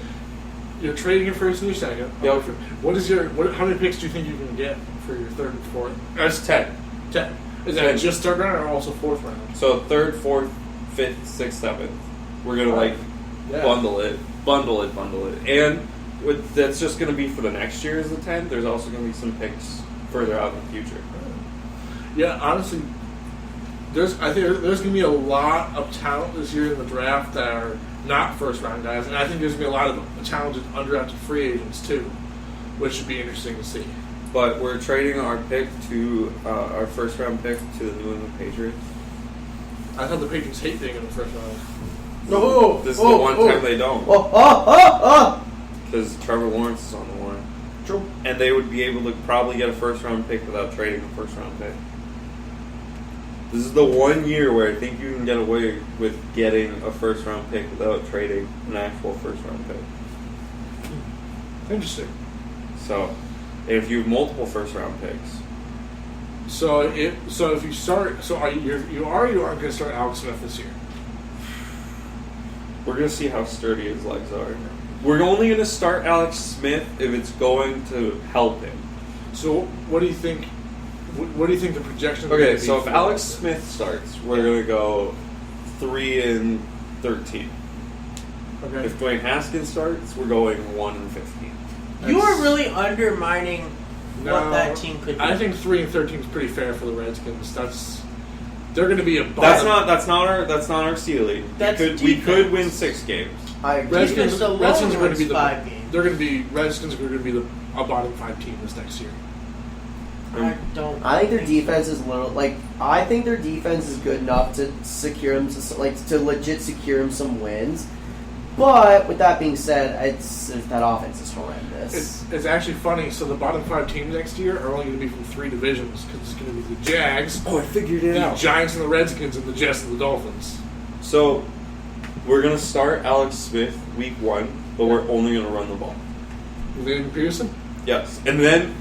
you're trading your first and your second. Yep. What is your? How many picks do you think you can get for your third and fourth? That's 10. 10. Is that 10. just third round or also fourth round? So 3rd, 4th, 5th, 6th, 7th. We're going to bundle it. And that's just going to be for the next year as the 10th. There's also going to be some picks further out in the future. Yeah, honestly, I think there's going to be a lot of talent this year in the draft that are not first round guys, and I think there's going to be a lot of talented undrafted free agents too, which should be interesting to see. But we're trading our pick to our first round pick to the New England Patriots. I thought the Patriots hate being in the first round. No, This is the one time they don't, Oh! because Trevor Lawrence is on the line, True. and they would be able to probably get a first round pick without trading a first round pick. This is the one year where I think you can get away with getting a first round pick without trading an actual first round pick. Interesting. So, if you have multiple first round picks, So if you start, so you aren't going to start Alex Smith this year. We're going to see how sturdy his legs are. We're only going to start Alex Smith if it's going to help him. So what do you think? What do you think the projection? Okay, so if Alex Smith starts, we're going to go 3-13. Okay. If Dwayne Haskins starts, we're going 1-15. You are really undermining what that team could do. I think 3-13 is pretty fair for the Redskins. They're going to be a bottom. That's not our ceiling. We could win 6 games. Redskins are going to be 5 games. Redskins are going to be a bottom 5 team this next year. I think their defense is I think their defense is good enough to secure them to legit secure them some wins. But with that being said, that offense is horrendous. It's actually funny. So the bottom 5 teams next year are only going to be from 3 divisions because it's going to be the Jags. Oh, I figured it out. The Giants and the Redskins and the Jets and the Dolphins. So we're going to start Alex Smith week 1, but we're only going to run the ball. With Andy Pearson? Yes. And then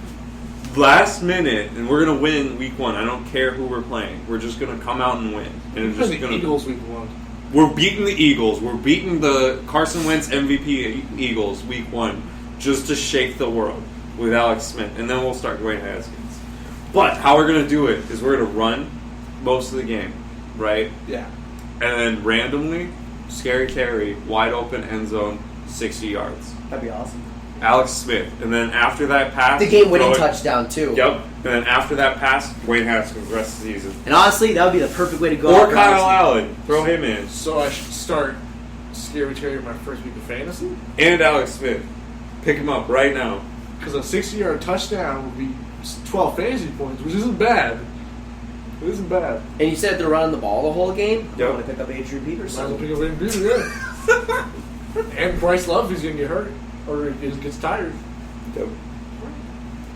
last minute, and we're going to win week 1. I don't care who we're playing. We're just going to come out and win. And it's just the Eagles week 1. We're beating the Eagles. We're beating the Carson Wentz MVP Eagles week 1 just to shake the world with Alex Smith. And then we'll start Dwayne Haskins. But how we're going to do it is we're going to run most of the game, right? Yeah. And then randomly, Scary Terry, wide open end zone, 60 yards. That'd be awesome. Alex Smith. And then after that pass... The game-winning touchdown, too. Yep. And then after that pass, Dwayne Haskins the rest of the season. And honestly, that would be the perfect way to go. Or Kyle Allen. Throw him in. So I should start Scary Terry my first week of fantasy? And Alex Smith. Pick him up right now. Because a 60-yard touchdown would be 12 fantasy points, which isn't bad. It isn't bad. And you said they're running the ball the whole game? Yep. I want to pick up Adrian Peterson. Might as well pick up Adrian Peterson, yeah. And Bryce Love is going to get hurt. Or gets tired. Yep.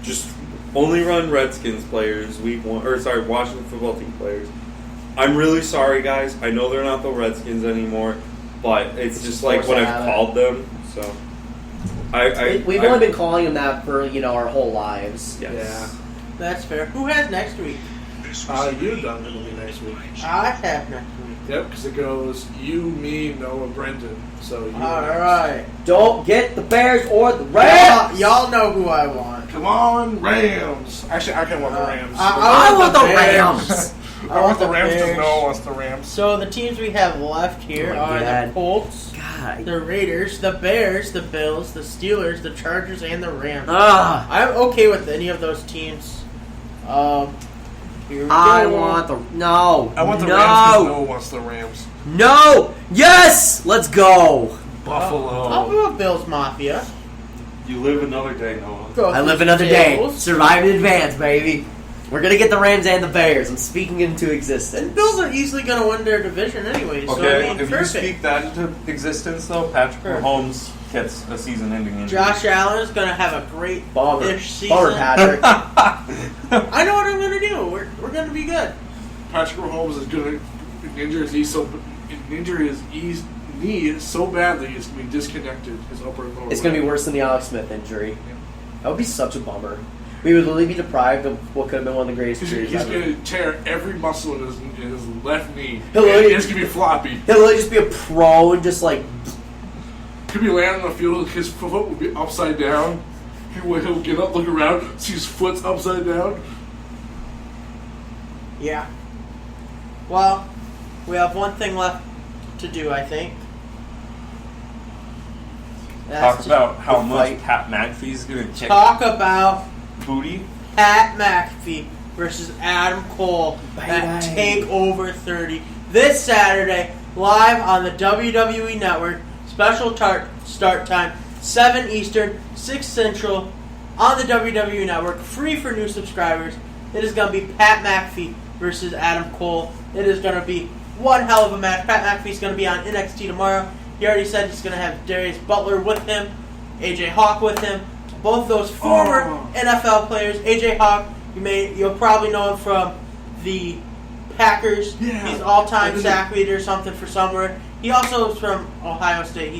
Just only run Redskins players week 1, or sorry, Washington football team players. I'm really sorry, guys. I know they're not the Redskins anymore, but it's just like what I've called them. So, we've only been calling them that for our whole lives. Yes. Yeah, that's fair. Who has next week? You done it'll be next week. I have next week. Yep, because it goes you, me, Noah, Brendan. So you. All right. Don't get the Bears or the Rams. Y'all know who I want. Come on, Rams. Actually, I can want the Rams. I want the Rams. I want the Rams because Noah wants the Rams. So the teams we have left here are the Colts, the Raiders, the Bears, the Bills, the Steelers, the Chargers, and the Rams. I'm okay with any of those teams. Here we go. I want the Rams because Noah wants the Rams. No! Yes! Let's go! Buffalo. I'll go with Bills Mafia. You live another day, Noah. I live another day. Survive in advance, baby. We're going to get the Rams and the Bears. I'm speaking into existence. The Bills are easily going to win their division anyway. So Okay, I mean, if perfect. you speak that into existence, though, Patrick Mahomes gets a season-ending injury. Josh Allen is going to have a great ish season. Bummer, Patrick. I know what I'm going to do. We're going to be good. Patrick Mahomes is going to injure his knee so badly he's going to be disconnected. His upper and lower. It's going to be worse than the Alex Smith injury. Yeah. That would be such a bummer. We would literally be deprived of what could have been one of the greatest injuries He's ever. going to tear every muscle in his left knee. It's going to be floppy. He'll literally just be a pro and just like... Could be landing on the field, his foot will be upside down. He'll get up, look around, see his foot's upside down. Yeah. Well, we have one thing left to do, I think. Talk about how much Pat McAfee's going to kick Talk about booty. Pat McAfee versus Adam Cole at TakeOver 30 this Saturday, live on the WWE Network. Special start time, 7 Eastern, 6 Central, on the WWE Network, free for new subscribers. It is going to be Pat McAfee versus Adam Cole. It is going to be one hell of a match. Pat McAfee's going to be on NXT tomorrow. He already said he's going to have Darius Butler with him, AJ Hawk with him. Both those former NFL players. AJ Hawk, you'll probably know him from the Packers. Yeah. He's all-time sack leader or something for somewhere. He also is from Ohio State.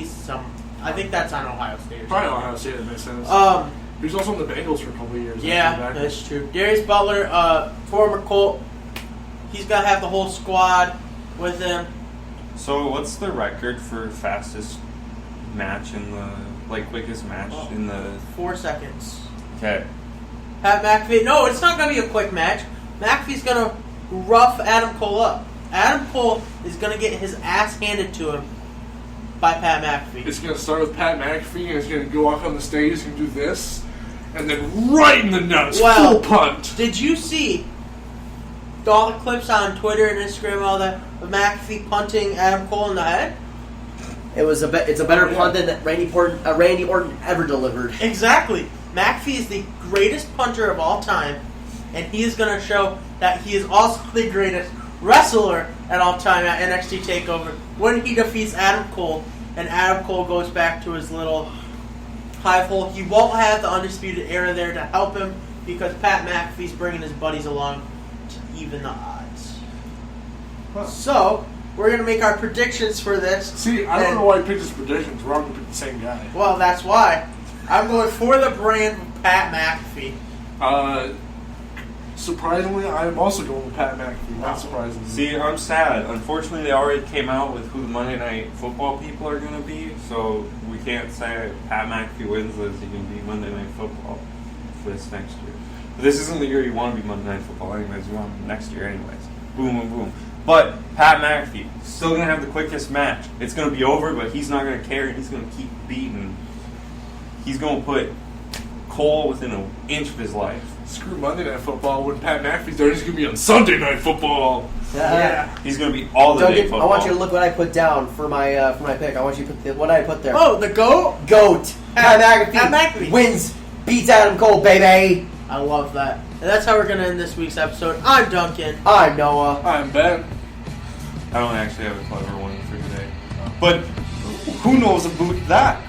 I think that's on Ohio State. Or Probably Ohio State, that makes sense. He was also on the Bengals for a couple of years. Yeah, that's true. Darius Butler, former Colt. He's going to have the whole squad with him. So what's the record for fastest match in the quickest match in the 4 seconds. Okay. Pat McAfee. No, it's not going to be a quick match. McAfee's going to rough Adam Cole up. Adam Cole is going to get his ass handed to him by Pat McAfee. It's going to start with Pat McAfee, and he's going to go up on the stage, he's going to do this, and then right in the nuts, full punt. Did you see all the clips on Twitter and Instagram and all that of McAfee punting Adam Cole in the head? It's a better punt than Randy Orton ever delivered. Exactly. McAfee is the greatest punter of all time, and he is going to show that he is also the greatest wrestler at all time at NXT TakeOver when he defeats Adam Cole, and Adam Cole goes back to his little hive hole. He won't have the Undisputed Era there to help him because Pat McAfee's bringing his buddies along to even the odds. Huh. So, we're going to make our predictions for this. See, I don't know why he picked his predictions. We're all going to pick the same guy. Well, that's why. I'm going for the brand of Pat McAfee. Surprisingly, I am also going with Pat McAfee. Not surprisingly. See, I'm sad. Unfortunately, they already came out with who the Monday Night Football people are going to be, so we can't say Pat McAfee wins this. He can be Monday Night Football for this next year. But this isn't the year you want to be Monday Night Football anyways. You want it next year anyways. Boom, boom, boom. But Pat McAfee, still going to have the quickest match. It's going to be over, but he's not going to care. He's going to keep beating. He's going to put Cole within an inch of his life. Screw Monday Night Football. When Pat McAfee's there, he's going to be on Sunday Night Football. Yeah. He's going to be all the day football. I want you to look what I put down for my pick. I want you to put what I put there. Oh, the GOAT? GOAT. Pat McAfee. Wins. Beats Adam Cole, baby. I love that. And that's how we're going to end this week's episode. I'm Duncan. I'm Noah. I'm Ben. I don't actually have a clever one for today. But who knows about that?